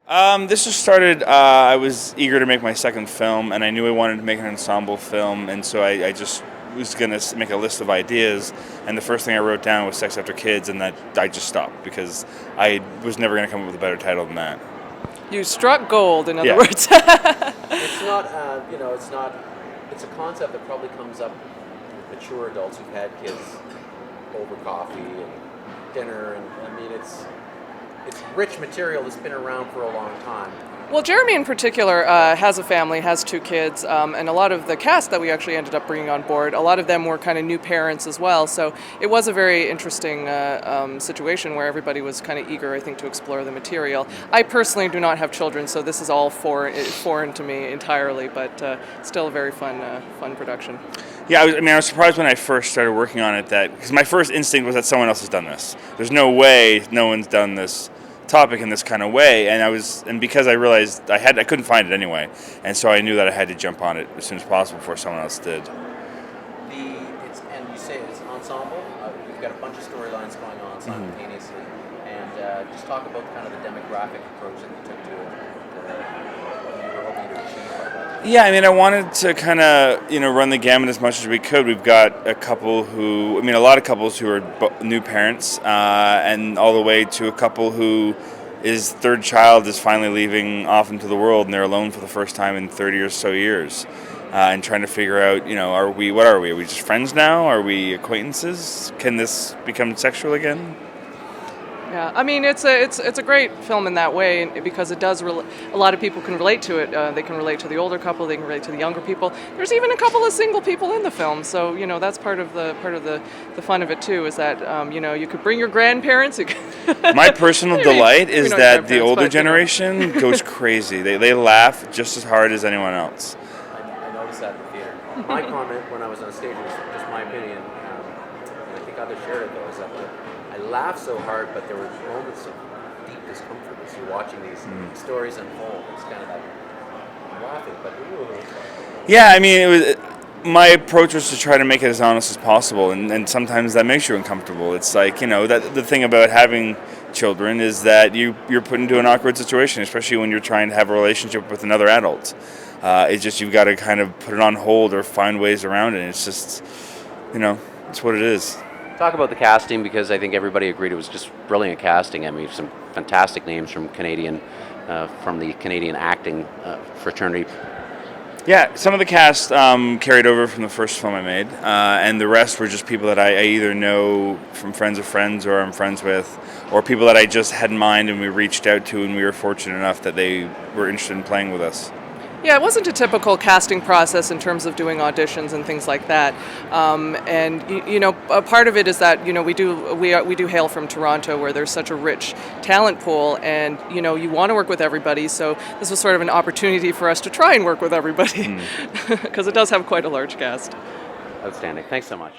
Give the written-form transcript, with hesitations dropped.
This just started, I was eager to make my second film, and I knew I wanted to make an ensemble film, and so I just was going to make a list of ideas, and the first thing I wrote down was Sex After Kids, and that I just stopped because I was never going to come up with a better title than that. You struck gold, in other words. It's not, it's not, it's a concept that probably comes up with mature adults who've had kids over coffee and dinner, and I mean, it's rich material that's been around for a long time. Well, Jeremy in particular has a family, has 2 kids, and a lot of the cast that we actually ended up bringing on board, a lot of them were kind of new parents as well, so it was a very interesting situation where everybody was kind of eager, I think, to explore the material. I personally do not have children, so this is all foreign to me entirely, but still a very fun production. Yeah, I was surprised when I first started working on it because my first instinct was that someone else has done this. There's no way no one's done this topic in this kind of way, and because I realized I couldn't find it anyway, and so I knew that I had to jump on it as soon as possible before someone else did. And you say it's an ensemble. You've got a bunch of storylines going on simultaneously, and just talk about kind of the demographic approach that you took to it. What you were hoping to achieve by that. Yeah, I wanted to kind of run the gamut as much as we could. We've got a lot of couples who are new parents, and all the way to a couple who his third child is finally leaving off into the world, and they're alone for the first time in 30 or so years, and trying to figure out, are we just friends now? Are we acquaintances? Can this become sexual again? Yeah, it's a great film in that way because it does. A lot of people can relate to it. They can relate to the older couple. They can relate to the younger people. There's even a couple of single people in the film, so that's part of the fun of it too. Is that you could bring your grandparents. My personal delight is that the older generation goes crazy. They laugh just as hard as anyone else. I noticed that in the theater. My comment when I was on stage was just my opinion, and I think others shared it though, is that I laughed so hard, but there were moments of deep discomfort as you're watching these stories unfold. It's kind of that I'm laughing, but yeah, my approach was to try to make it as honest as possible, and sometimes that makes you uncomfortable. It's like that the thing about having children is that you're put into an awkward situation, especially when you're trying to have a relationship with another adult. It's just you've got to kind of put it on hold or find ways around it. It's just it's what it is. Talk about the casting, because I think everybody agreed it was just brilliant casting. Some fantastic names from the Canadian acting fraternity. Yeah, some of the cast carried over from the first film I made, and the rest were just people that I either know from friends of friends or I'm friends with, or people that I just had in mind and we reached out to, and we were fortunate enough that they were interested in playing with us. Yeah, it wasn't a typical casting process in terms of doing auditions and things like that. And a part of it is that we do hail from Toronto, where there's such a rich talent pool, and you want to work with everybody. So this was sort of an opportunity for us to try and work with everybody, because it does have quite a large cast. Outstanding. Thanks so much.